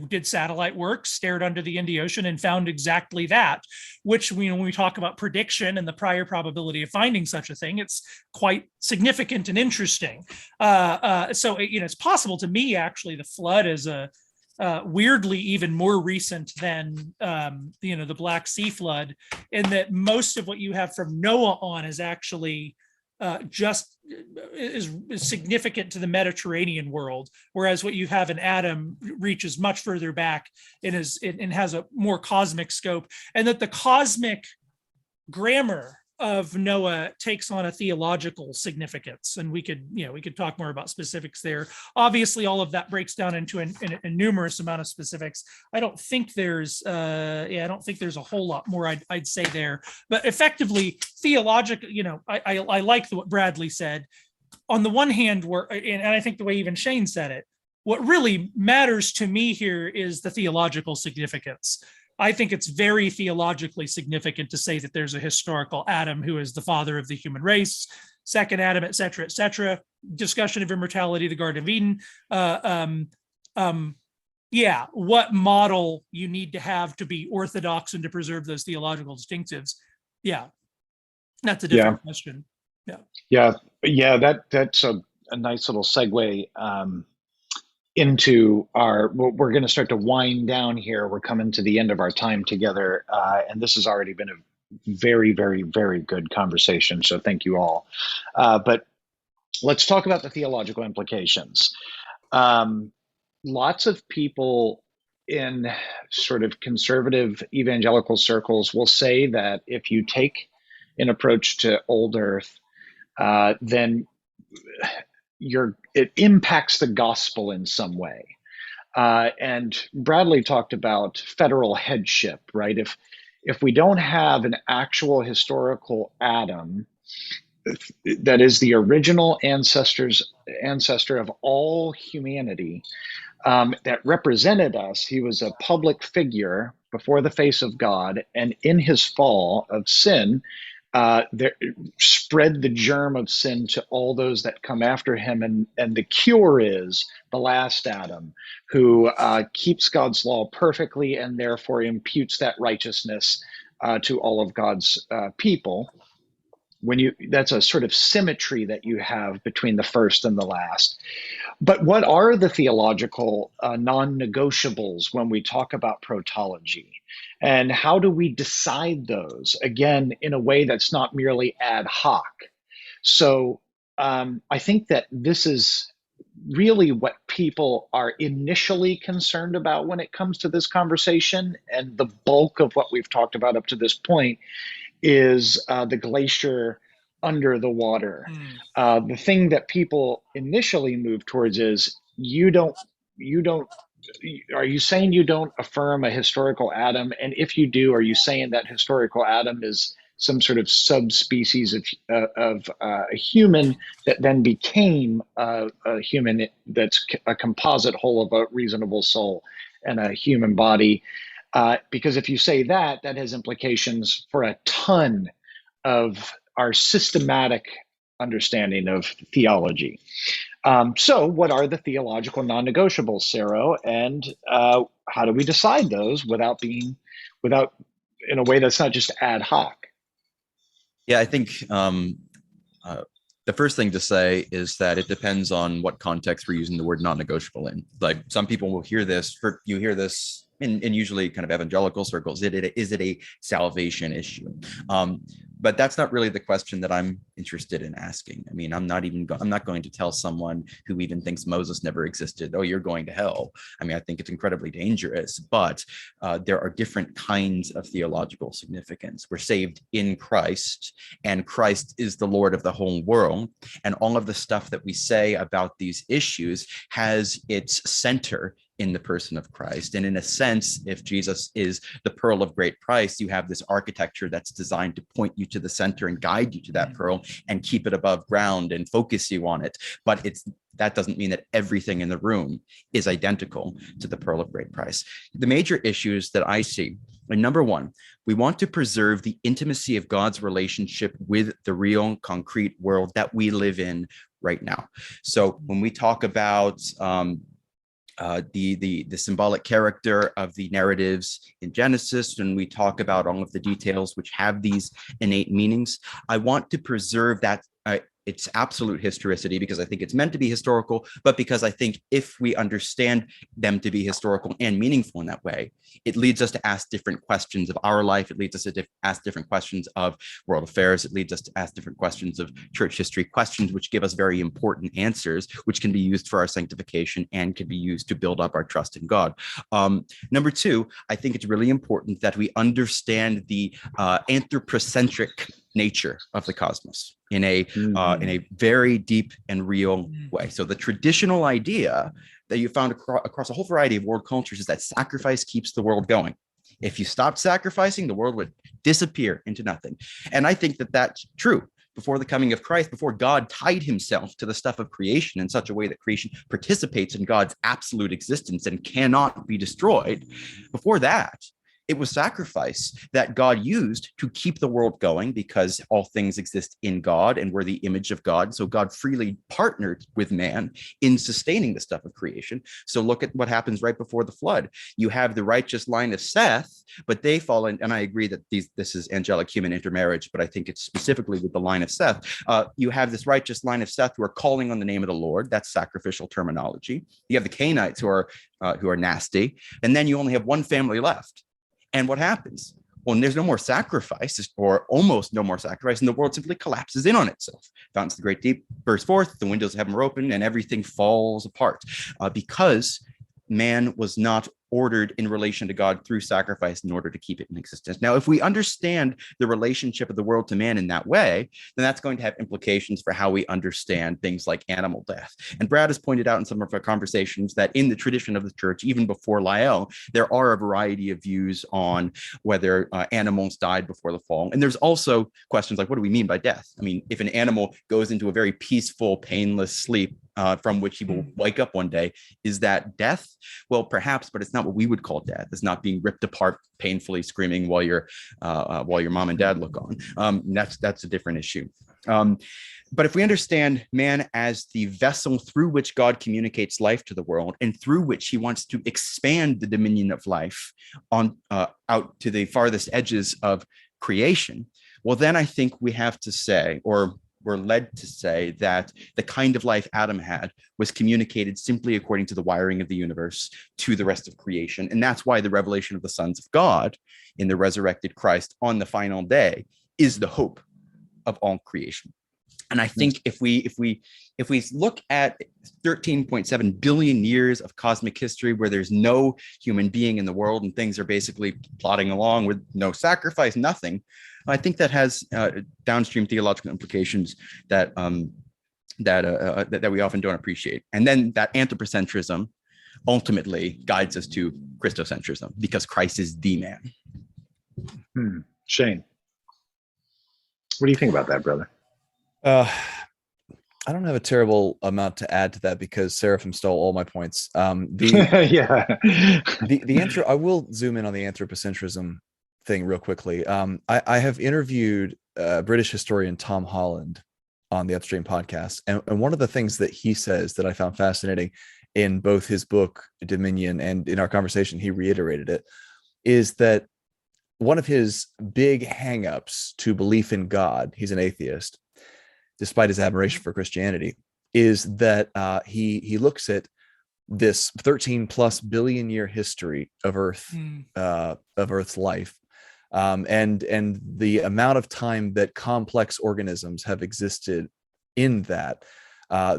[SPEAKER 4] did satellite work, stared under the Indian Ocean, and found exactly that, which when we talk about prediction and the prior probability of finding such a thing, it's quite significant and interesting. So it's possible to me, actually, the flood is a weirdly even more recent than the Black Sea flood, in that most of what you have from Noah on is actually is significant to the Mediterranean world, whereas what you have in Adam reaches much further back and has a more cosmic scope, and that the cosmic grammar of Noah takes on a theological significance, and we could talk more about specifics there. Obviously, all of that breaks down into a numerous amount of specifics. I don't think there's a whole lot more I'd say there, but effectively theological. I like what Bradley said. On the one hand, and I think the way even Shane said it, what really matters to me here is the theological significance. I think it's very theologically significant to say that there's a historical Adam who is the father of the human race, second Adam, et cetera, discussion of immortality, the Garden of Eden. What model you need to have to be orthodox and to preserve those theological distinctives. Yeah, that's a different question.
[SPEAKER 1] That's a nice little segue into we're going to start to wind down here. We're coming to the end of our time together, and this has already been a very, very, very good conversation. So thank you all. But let's talk about the theological implications. Lots of people in sort of conservative evangelical circles will say that if you take an approach to old earth, then it impacts the gospel in some way. And Bradley talked about federal headship, right? If we don't have an actual historical Adam that is the original ancestor of all humanity, that represented us, he was a public figure before the face of God, and in his fall of sin, spread the germ of sin to all those that come after him. And the cure is the last Adam, who keeps God's law perfectly and therefore imputes that righteousness to all of God's people. That's a sort of symmetry that you have between the first and the last. But what are the theological non-negotiables when we talk about protology? And how do we decide those, again, in a way that's not merely ad hoc? So I think that this is really what people are initially concerned about when it comes to this conversation. And the bulk of what we've talked about up to this point is the glacier under the water. The thing that people initially move towards is are you saying you don't affirm a historical Adam? And if you do, are you saying that historical Adam is some sort of subspecies of a human that then became a human that's a composite whole of a reasonable soul and a human body? Because if you say that has implications for a ton of our systematic understanding of theology. So what are the theological non-negotiables, Serro? And how do we decide those without in a way that's not just ad hoc?
[SPEAKER 3] Yeah, I think the first thing to say is that it depends on what context we're using the word non-negotiable in. Like, some people will hear this, in usually kind of evangelical circles, is it a salvation issue? But that's not really the question that I'm interested in asking. I mean, I'm not going to tell someone who even thinks Moses never existed, oh, you're going to hell. I mean, I think it's incredibly dangerous, but there are different kinds of theological significance. We're saved in Christ, and Christ is the Lord of the whole world. And all of the stuff that we say about these issues has its center in the person of Christ. And in a sense, if Jesus is the pearl of great price, you have this architecture that's designed to point you to the center and guide you to that pearl and keep it above ground and focus you on it. But that doesn't mean that everything in the room is identical to the pearl of great price. The major issues that I see, number one, we want to preserve the intimacy of God's relationship with the real, concrete world that we live in right now. So when we talk about the symbolic character of the narratives in Genesis, and we talk about all of the details which have these innate meanings, I want to preserve that its absolute historicity, because I think it's meant to be historical, but because I think if we understand them to be historical and meaningful in that way, it leads us to ask different questions of our life. It leads us to ask different questions of world affairs. It leads us to ask different questions of church history, questions which give us very important answers, which can be used for our sanctification and can be used to build up our trust in God. Number two, I think it's really important that we understand the anthropocentric nature of the cosmos in a very deep and real way. So the traditional idea that you found across a whole variety of world cultures is that sacrifice keeps the world going. If you stopped sacrificing, the world would disappear into nothing. And I think that that's true. Before the coming of Christ, before God tied himself to the stuff of creation in such a way that creation participates in God's absolute existence and cannot be destroyed, before that, it was sacrifice that God used to keep the world going, because all things exist in God and we're the image of God. So God freely partnered with man in sustaining the stuff of creation. So look at what happens right before the flood. You have the righteous line of Seth, but they fall in, and I agree that this is angelic human intermarriage, but I think it's specifically with the line of Seth. You have this righteous line of Seth who are calling on the name of the Lord. That's sacrificial terminology. You have the Cainites who are nasty, and then you only have one family left. And what happens? Well, there's no more sacrifice, or almost no more sacrifice, and the world simply collapses in on itself. Fountains of the great deep burst forth, the windows of heaven are open, and everything falls apart because man was not ordered in relation to God through sacrifice in order to keep it in existence. Now, if we understand the relationship of the world to man in that way, then that's going to have implications for how we understand things like animal death. And Brad has pointed out in some of our conversations that in the tradition of the church, even before Lyell, there are a variety of views on whether animals died before the fall. And there's also questions like, what do we mean by death? I mean, if an animal goes into a very peaceful, painless sleep from which he will wake up one day, is that death? Well, perhaps, but it's not what we would call death. It's not being ripped apart, painfully screaming while your mom and dad look on. That's a different issue. But if we understand man as the vessel through which God communicates life to the world, and through which he wants to expand the dominion of life on out to the farthest edges of creation, well, then I think we have to say, or we're led to say, that the kind of life Adam had was communicated simply according to the wiring of the universe to the rest of creation. And that's why the revelation of the sons of God in the resurrected Christ on the final day is the hope of all creation. And I think if we look at 13.7 billion years of cosmic history where there's no human being in the world and things are basically plodding along with no sacrifice, nothing, I think that has downstream theological implications that we often don't appreciate. And then that anthropocentrism ultimately guides us to Christocentrism, because Christ is the man.
[SPEAKER 1] Shane, what do you think about that, brother?
[SPEAKER 5] I don't have a terrible amount to add to that because Seraphim stole all my points.
[SPEAKER 1] Yeah.
[SPEAKER 5] The answer, I will zoom in on the anthropocentrism thing real quickly. I have interviewed British historian Tom Holland on the Upstream podcast, and one of the things that he says that I found fascinating in both his book Dominion and in our conversation, he reiterated it, is that one of his big hangups to belief in God, he's an atheist, despite his admiration for Christianity, is that he looks at this 13 plus billion year history of Earth, of Earth's life, and the amount of time that complex organisms have existed in that,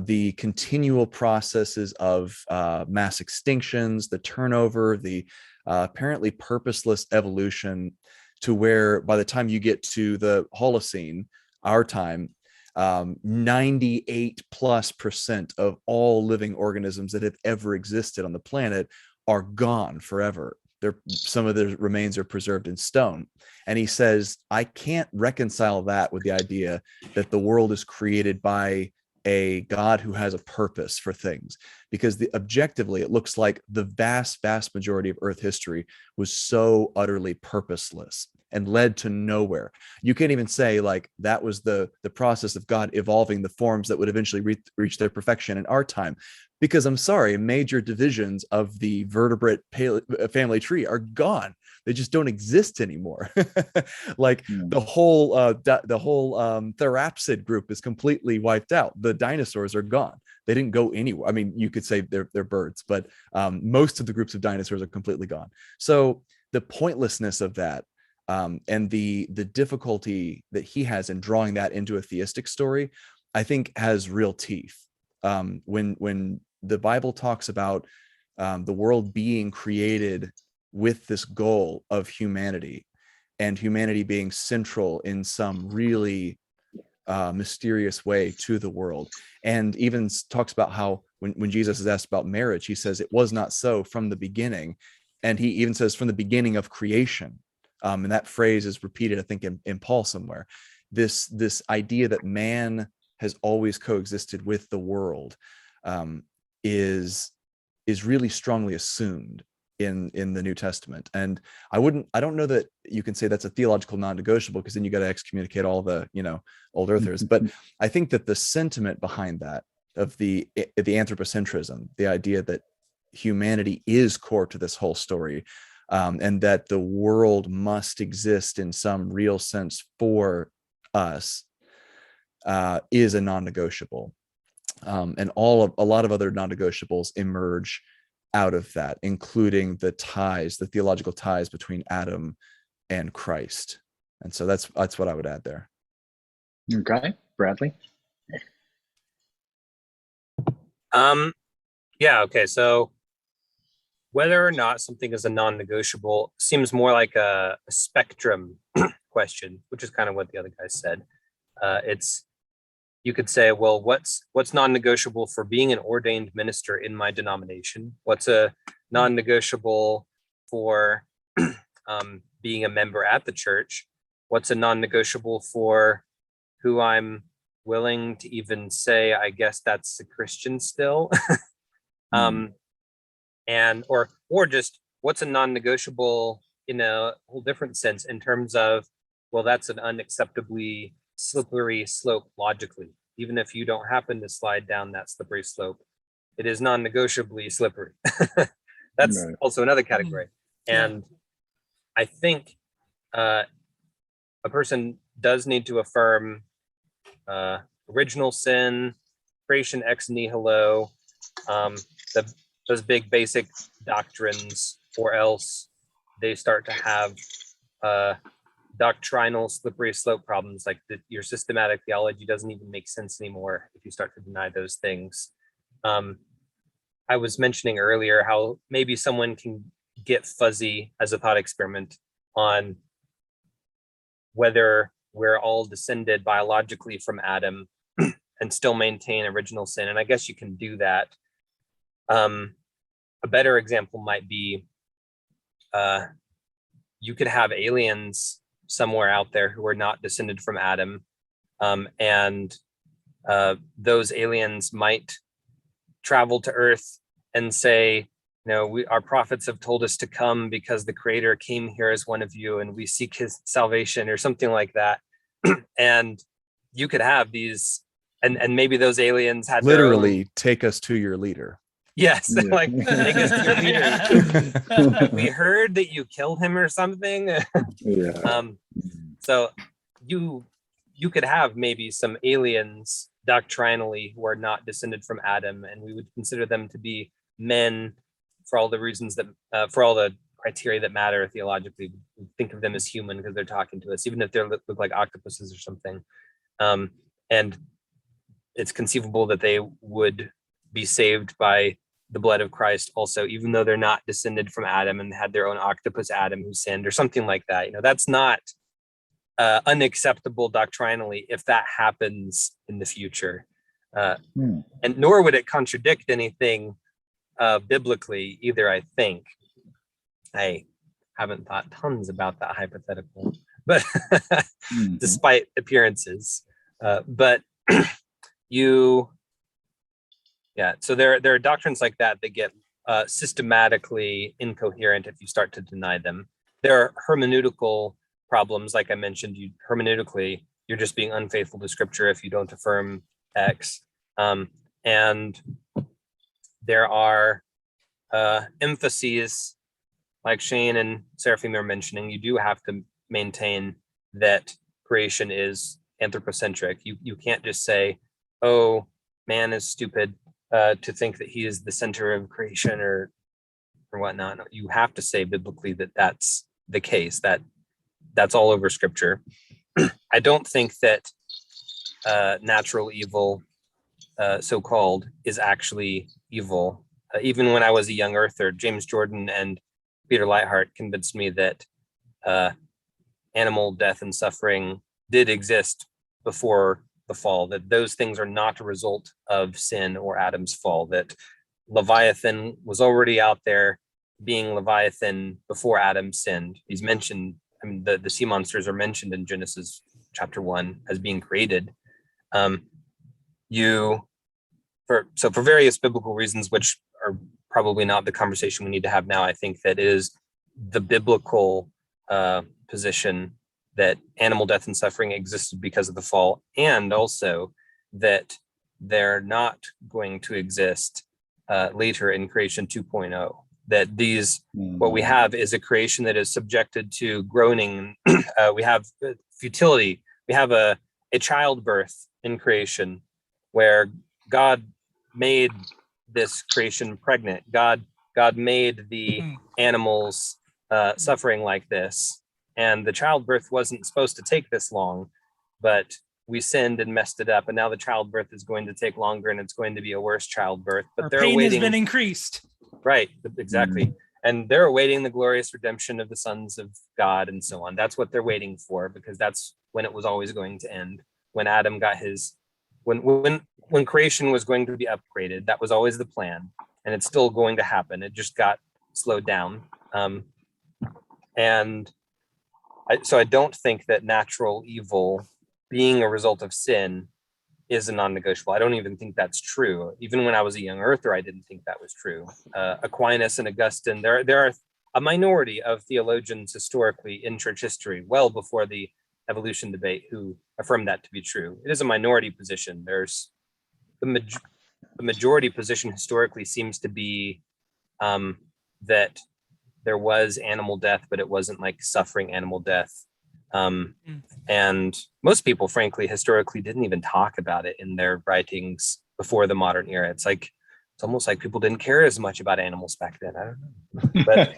[SPEAKER 5] the continual processes of mass extinctions, the turnover, the apparently purposeless evolution, to where by the time you get to the Holocene, our time, 98+% of all living organisms that have ever existed on the planet are gone forever. Some of their remains are preserved in stone. And he says, I can't reconcile that with the idea that the world is created by a God who has a purpose for things, because objectively, it looks like the vast majority of Earth history was so utterly purposeless and led to nowhere. You can't even say like that was the process of God evolving the forms that would eventually reach their perfection in our time, because I'm sorry, major divisions of the vertebrate family tree are gone. They just don't exist anymore. Like the whole Therapsid group is completely wiped out. The dinosaurs are gone. They didn't go anywhere. I mean, you could say they're birds, but most of the groups of dinosaurs are completely gone. So the pointlessness of that, and the difficulty that he has in drawing that into a theistic story, I think has real teeth. When the Bible talks about the world being created with this goal of humanity, and humanity being central in some really mysterious way to the world. And even talks about how when Jesus is asked about marriage, he says it was not so from the beginning. And he even says from the beginning of creation. And that phrase is repeated, I think, in Paul somewhere. This idea that man has always coexisted with the world is really strongly assumed in the New Testament. And I don't know that you can say that's a theological non-negotiable, because then you got to excommunicate all the old earthers. But I think that the sentiment behind that, of the anthropocentrism, the idea that humanity is core to this whole story, and that the world must exist in some real sense for us, is a non-negotiable. And a lot of other non-negotiables emerge out of that, including the theological ties between Adam and Christ. And so that's what I would add there.
[SPEAKER 1] Okay, Bradley.
[SPEAKER 2] Yeah, okay. So whether or not something is a non-negotiable seems more like a spectrum question, which is kind of what the other guy said. You could say, well, what's non-negotiable for being an ordained minister in my denomination? What's a non-negotiable for being a member at the church? What's a non-negotiable for who I'm willing to even say, I guess that's a Christian still? And or just what's a non-negotiable in a whole different sense, in terms of, well, that's an unacceptably slippery slope logically. Even if you don't happen to slide down that slippery slope, it is non-negotiably slippery. That's right. Also another category. And I think a person does need to affirm original sin, creation ex nihilo, those big basic doctrines, or else they start to have doctrinal slippery slope problems, like your systematic theology doesn't even make sense anymore if you start to deny those things. I was mentioning earlier how maybe someone can get fuzzy as a thought experiment on whether we're all descended biologically from Adam and still maintain original sin. And I guess you can do that. A better example might be you could have aliens somewhere out there who are not descended from Adam, and those aliens might travel to Earth and say, our prophets have told us to come because the Creator came here as one of you, and we seek His salvation, or something like that. And you could have these, and maybe those aliens had
[SPEAKER 5] literally take us to your leader.
[SPEAKER 2] Yes, like take us to your leader. We heard that you killed him or something. So you could have maybe some aliens doctrinally who are not descended from Adam, and we would consider them to be men for all the reasons that for all the criteria that matter theologically. We think of them as human because they're talking to us, even if they look like octopuses or something. And it's conceivable that they would be saved by the blood of Christ also, even though they're not descended from Adam and had their own octopus Adam who sinned, or something like that. That's not unacceptable doctrinally if that happens in the future. And nor would it contradict anything biblically either, I think. I haven't thought tons about that hypothetical, but despite appearances. But so there are doctrines like that get systematically incoherent if you start to deny them. There are hermeneutical problems, like I mentioned. Hermeneutically, you're just being unfaithful to Scripture if you don't affirm X. And there are emphases, like Shane and Seraphim are mentioning. You do have to maintain that creation is anthropocentric. You can't just say, oh, man is stupid to think that he is the center of creation or whatnot. You have to say biblically that that's the case, that's all over Scripture. I don't think that natural evil, so-called, is actually evil. Even when I was a young earther, James Jordan and Peter Lightheart convinced me that animal death and suffering did exist before the fall, that those things are not a result of sin or Adam's fall, that Leviathan was already out there being Leviathan before Adam sinned. He's mentioned, I mean, the sea monsters are mentioned in Genesis chapter 1 as being created. For various biblical reasons, which are probably not the conversation we need to have now, I think that it is the biblical position that animal death and suffering existed because of the fall, and also that they're not going to exist later in creation 2.0. That what we have is a creation that is subjected to groaning. We have futility. We have a childbirth in creation where God made this creation pregnant. God made the animals suffering like this. And the childbirth wasn't supposed to take this long, but we sinned and messed it up. And now the childbirth is going to take longer, and it's going to be a worse childbirth. But
[SPEAKER 4] Our
[SPEAKER 2] they're
[SPEAKER 4] pain
[SPEAKER 2] awaiting,
[SPEAKER 4] has been increased.
[SPEAKER 2] right, exactly. And they're awaiting the glorious redemption of the sons of God and so on. That's what they're waiting for, because that's when it was always going to end. When Adam got when creation was going to be upgraded, that was always the plan. And it's still going to happen. It just got slowed down. So I don't think that natural evil being a result of sin is a non-negotiable. I don't even think that's true. Even when I was a young earther, I didn't think that was true. Aquinas and Augustine, there are a minority of theologians historically in church history, well before the evolution debate, who affirm that to be true. It is a minority position. There's the majority position historically seems to be that there was animal death, but it wasn't like suffering animal death. And most people, frankly, historically didn't even talk about it in their writings before the modern era. It's almost like people didn't care as much about animals back then. I don't know. But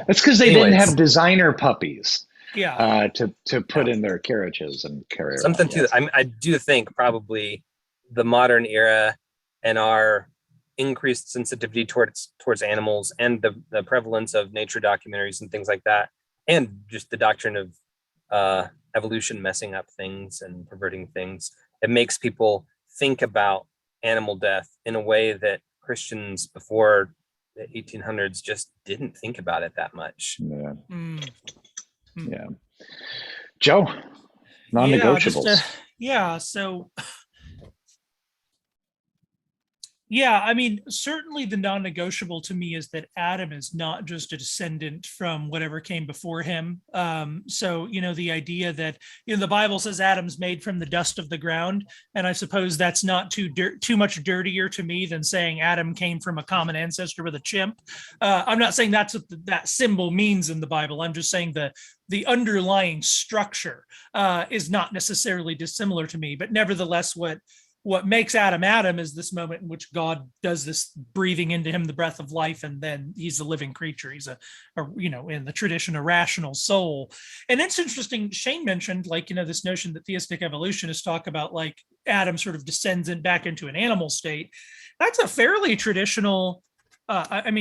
[SPEAKER 1] that's because they didn't have designer puppies.
[SPEAKER 4] Yeah.
[SPEAKER 1] To put in their carriages and carry
[SPEAKER 2] something
[SPEAKER 1] around.
[SPEAKER 2] to that. I do think probably the modern era and our increased sensitivity towards animals, and the prevalence of nature documentaries and things like that, and just the doctrine of evolution messing up things and perverting things, it makes people think about animal death in a way that Christians before the 1800s just didn't think about it that much.
[SPEAKER 1] Yeah. Joe, non-negotiables.
[SPEAKER 4] I mean, certainly the non-negotiable to me is that Adam is not just a descendant from whatever came before him. So, the idea that, the Bible says Adam's made from the dust of the ground. And I suppose that's not too much dirtier to me than saying Adam came from a common ancestor with a chimp. I'm not saying that's what that symbol means in the Bible. I'm just saying the underlying structure is not necessarily dissimilar to me, but nevertheless, what makes Adam is this moment in which God does this breathing into him the breath of life, and then he's a living creature. He's in the tradition, a rational soul. And it's interesting, Shane mentioned this notion that theistic evolutionists talk about Adam sort of descends back into an animal state. That's a fairly traditional,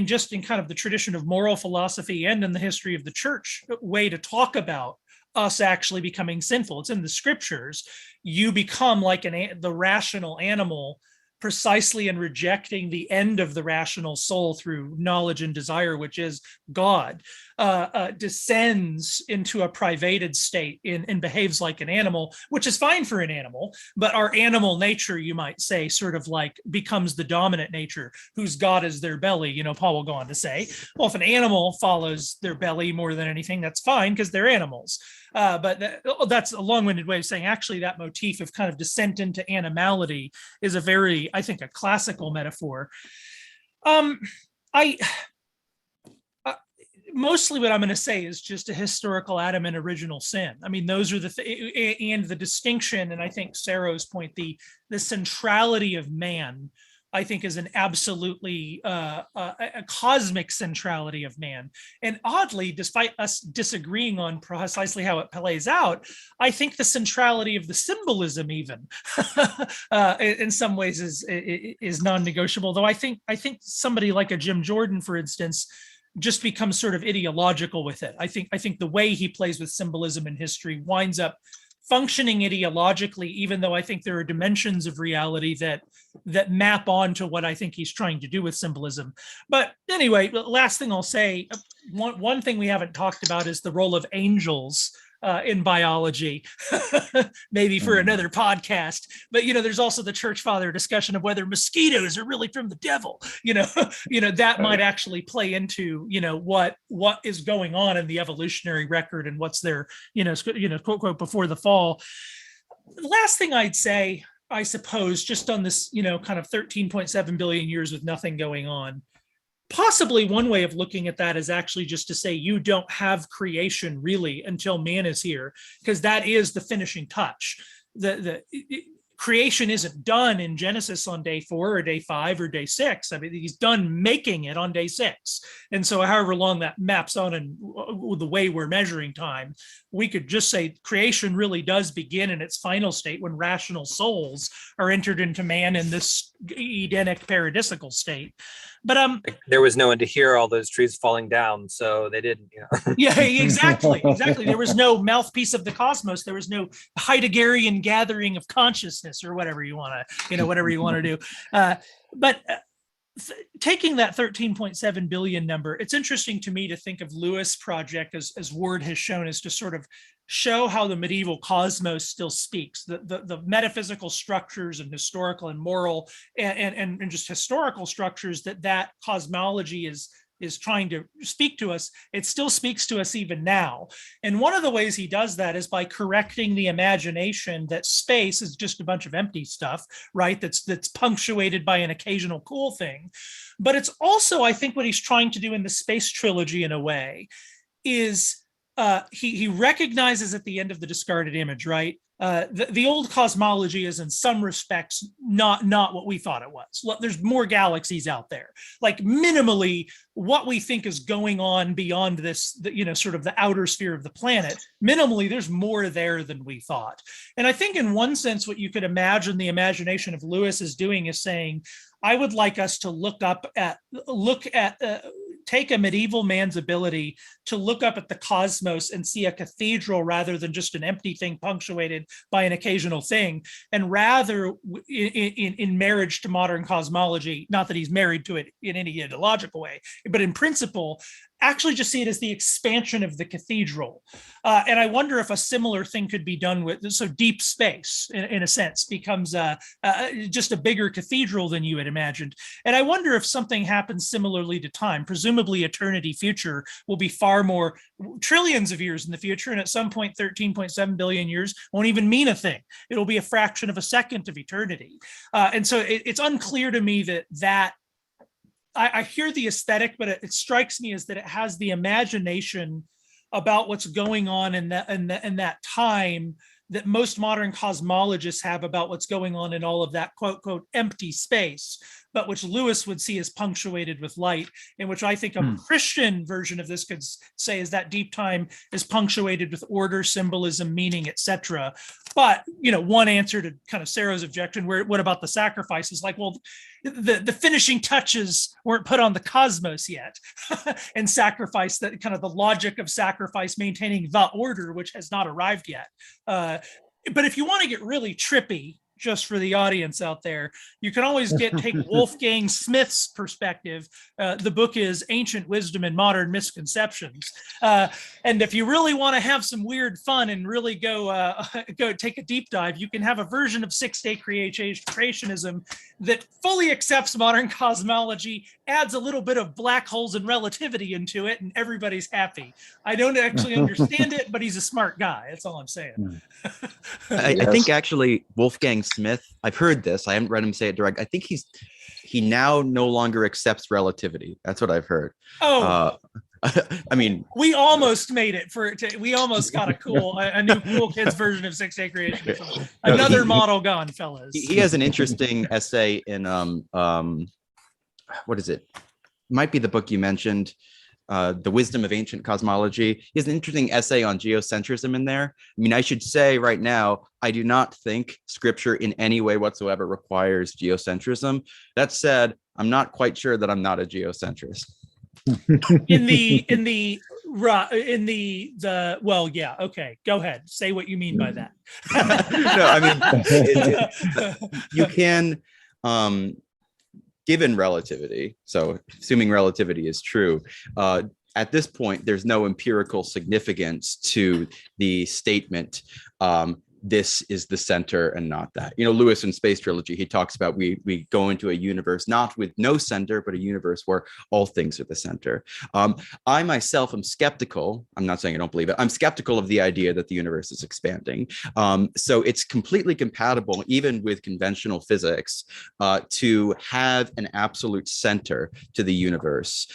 [SPEAKER 4] just in kind of the tradition of moral philosophy and in the history of the church, way to talk about us actually becoming sinful. It's in the scriptures. You become like the rational animal precisely in rejecting the end of the rational soul through knowledge and desire, which is God, descends into a privated state and behaves like an animal, which is fine for an animal, but our animal nature, you might say, sort of becomes the dominant nature, whose God is their belly. Paul will go on to say, well, if an animal follows their belly more than anything, that's fine because they're animals. But that's a long-winded way of saying actually that motif of kind of descent into animality is a very, I think, a classical metaphor. Mostly what I'm going to say is just a historical Adam and original sin. I mean, those are and the distinction, and I think Serro's point, the centrality of man, I think, is an absolutely a cosmic centrality of man. And oddly, despite us disagreeing on precisely how it plays out, I think the centrality of the symbolism even in some ways is non-negotiable. Though I think somebody like a Jim Jordan, for instance, just becomes sort of ideological with it. I think the way he plays with symbolism in history winds up functioning ideologically, even though I think there are dimensions of reality that map on to what I think he's trying to do with symbolism. But anyway, last thing I'll say, one thing we haven't talked about is the role of angels in biology, maybe for another podcast. But there's also the church father discussion of whether mosquitoes are really from the devil. That might actually play into what is going on in the evolutionary record and what's there, quote quote before the fall. The last thing I'd say, I suppose, just on this, kind of 13.7 billion years with nothing going on. Possibly one way of looking at that is actually just to say you don't have creation really until man is here, because that is the finishing touch. The creation isn't done in Genesis on day 4 or day 5 or day 6. I mean, he's done making it on day 6. And so however long that maps on and the way we're measuring time, we could just say creation really does begin in its final state when rational souls are entered into man in this Edenic paradisical state. But
[SPEAKER 2] there was no one to hear all those trees falling down, so they didn't.
[SPEAKER 4] Yeah, exactly. There was no mouthpiece of the cosmos. There was no Heideggerian gathering of consciousness, or whatever you want to, do. But taking that 13.7 billion number, it's interesting to me to think of Lewis' project as Ward has shown, is to sort of show how the medieval cosmos still speaks, the metaphysical structures and historical and moral and just historical structures that cosmology is trying to speak to us. It still speaks to us even now. And one of the ways he does that is by correcting the imagination that space is just a bunch of empty stuff, right? That's punctuated by an occasional cool thing. But it's also, I think, what he's trying to do in the space trilogy in a way is he recognizes at the end of the discarded image, right? The old cosmology is in some respects not what we thought it was. There's more galaxies out there. Like minimally, what we think is going on beyond this, sort of the outer sphere of the planet, minimally, there's more there than we thought. And I think in one sense, what you could imagine the imagination of Lewis is doing is saying, I would like us to take a medieval man's ability to look up at the cosmos and see a cathedral rather than just an empty thing punctuated by an occasional thing, and rather in marriage to modern cosmology, not that he's married to it in any ideological way, but in principle, actually just see it as the expansion of the cathedral. And I wonder if a similar thing could be done with, so deep space, in a sense, becomes just a bigger cathedral than you had imagined. And I wonder if something happens similarly to time. Presumably eternity future will be far more, trillions of years in the future, and at some point 13.7 billion years won't even mean a thing. It'll be a fraction of a second of eternity. And so it's unclear to me that I hear the aesthetic, but it strikes me as that it has the imagination about what's going on in that time that most modern cosmologists have about what's going on in all of that quote, quote, empty space, but which Lewis would see as punctuated with light, in which I think a Christian version of this could say is that deep time is punctuated with order, symbolism, meaning, etc. But, one answer to kind of Serro's objection, what about the sacrifices? Like, well, the finishing touches weren't put on the cosmos yet. And sacrifice, that kind of the logic of sacrifice, maintaining the order, which has not arrived yet. But if you want to get really trippy, just for the audience out there, you can always take Wolfgang Smith's perspective. The book is Ancient Wisdom and Modern Misconceptions. And if you really want to have some weird fun and really go take a deep dive, you can have a version of Six-Day Creationism that fully accepts modern cosmology, adds a little bit of black holes and relativity into it, and everybody's happy. I don't actually understand it, but he's a smart guy. That's all I'm saying.
[SPEAKER 3] I think actually Wolfgang Smith, I've heard this, I haven't read him say it direct. I think he now no longer accepts relativity. That's what I've heard. I mean,
[SPEAKER 4] we almost made it we almost got a new cool kids version of Six-Day Creationism. Another model gone, fellas.
[SPEAKER 3] He has an interesting essay in what is it? Might be the book you mentioned, The Wisdom of Ancient Cosmology. He has an interesting essay on geocentrism in there. I mean, I should say right now, I do not think scripture in any way whatsoever requires geocentrism. That said, I'm not quite sure that I'm not a geocentrist.
[SPEAKER 4] in the well, yeah, okay, go ahead, say what you mean by that.
[SPEAKER 3] No, I mean, you can, given relativity, so assuming relativity is true, at this point, there's no empirical significance to the statement, this is the center and not that. You know, Lewis in Space Trilogy, he talks about we go into a universe not with no center, but a universe where all things are the center. I myself am skeptical. I'm not saying I don't believe it. I'm skeptical of the idea that the universe is expanding. So it's completely compatible, even with conventional physics, to have an absolute center to the universe,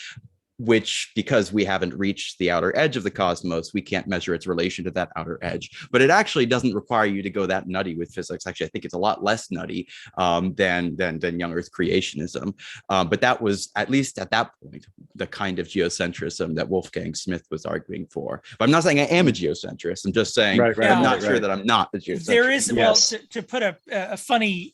[SPEAKER 3] which, because we haven't reached the outer edge of the cosmos, we can't measure its relation to that outer edge. But it actually doesn't require you to go that nutty with physics. Actually, I think it's a lot less nutty than young Earth creationism. But that was, at least at that point, the kind of geocentrism that Wolfgang Smith was arguing for. But I'm not saying I am a geocentrist. I'm just saying I'm not sure that I'm not a geocentrist.
[SPEAKER 4] There is, well, to put a funny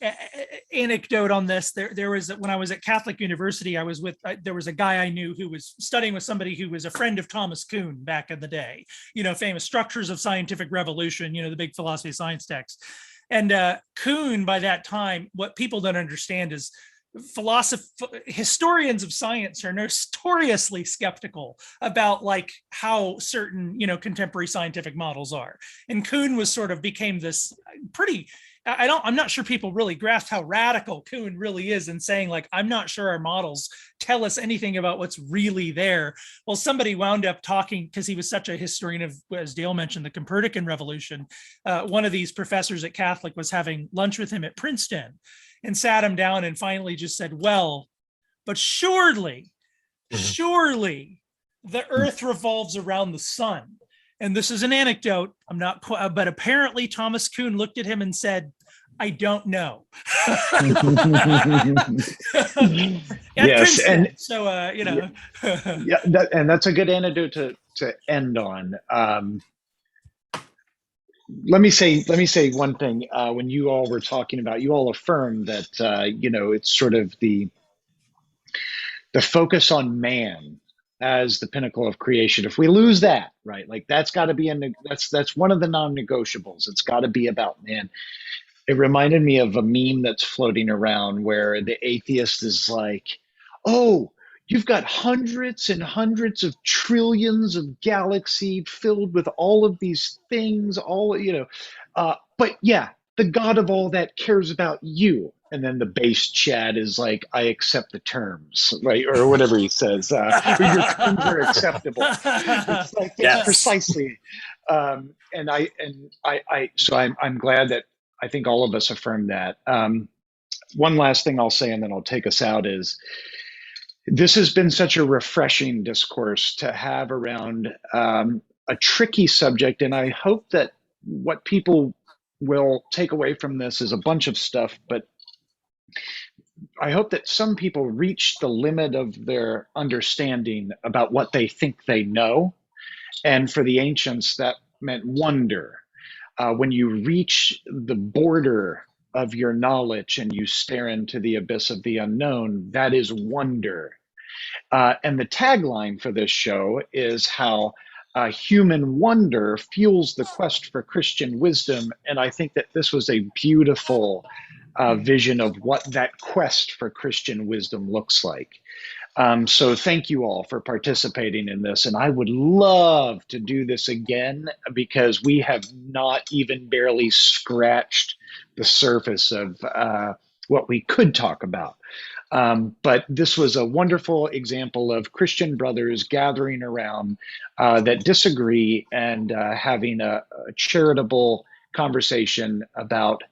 [SPEAKER 4] anecdote on this, there was, when I was at Catholic University, I was with, there was a guy I knew who was studying with somebody who was a friend of Thomas Kuhn back in the day, you know, famous Structures of Scientific Revolution, you know, the big philosophy of science text. And Kuhn, by that time, what people don't understand is historians of science are notoriously skeptical about like how certain, you know, contemporary scientific models are. And Kuhn was sort of became this pretty, I'm not sure people really grasp how radical Kuhn really is in saying, like, I'm not sure our models tell us anything about what's really there. Well, somebody wound up talking, because he was such a historian of, as Dale mentioned, the Copernican revolution. One of these professors at Catholic was having lunch with him at Princeton and sat him down and finally just said, well, but surely the Earth revolves around the sun. And this is an anecdote, I'm not, but apparently Thomas Kuhn looked at him and said, I don't know.
[SPEAKER 1] Yes, and
[SPEAKER 4] so you know,
[SPEAKER 1] and that's a good anecdote to end on. Let me say one thing. When you all were talking about, you all affirmed that you know, it's sort of the focus on man as the pinnacle of creation. If we lose that, right, like that's got to be that's one of the non-negotiables. It's got to be about man. It reminded me of a meme that's floating around where the atheist is like, "Oh, you've got hundreds and hundreds of trillions of galaxies filled with all of these things, all, you know, but yeah, the God of all that cares about you." And then the base Chad is like, I accept the terms, right? Or whatever he says, your terms are acceptable. It's like, yes. Precisely. So I'm glad that I think all of us affirm that. One last thing I'll say, and then I'll take us out, is this has been such a refreshing discourse to have around a tricky subject. And I hope that what people will take away from this is a bunch of stuff, but I hope that some people reach the limit of their understanding about what they think they know. And for the ancients, that meant wonder. When you reach the border of your knowledge and you stare into the abyss of the unknown, that is wonder. And the tagline for this show is how human wonder fuels the quest for Christian wisdom. And I think that this was a beautiful vision of what that quest for Christian wisdom looks like. So thank you all for participating in this. And I would love to do this again, because we have not even barely scratched the surface of what we could talk about. But this was a wonderful example of Christian brothers gathering around that disagree and having a charitable conversation about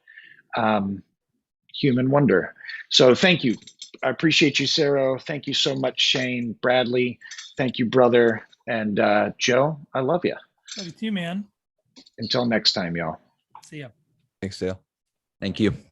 [SPEAKER 1] human wonder. So thank you. I appreciate you, Serro. Thank you so much, Shane, Bradley. Thank you, brother. And Joe, I love you.
[SPEAKER 4] Love you too, man.
[SPEAKER 1] Until next time, y'all.
[SPEAKER 4] See ya.
[SPEAKER 5] Thanks, Dale.
[SPEAKER 3] Thank you.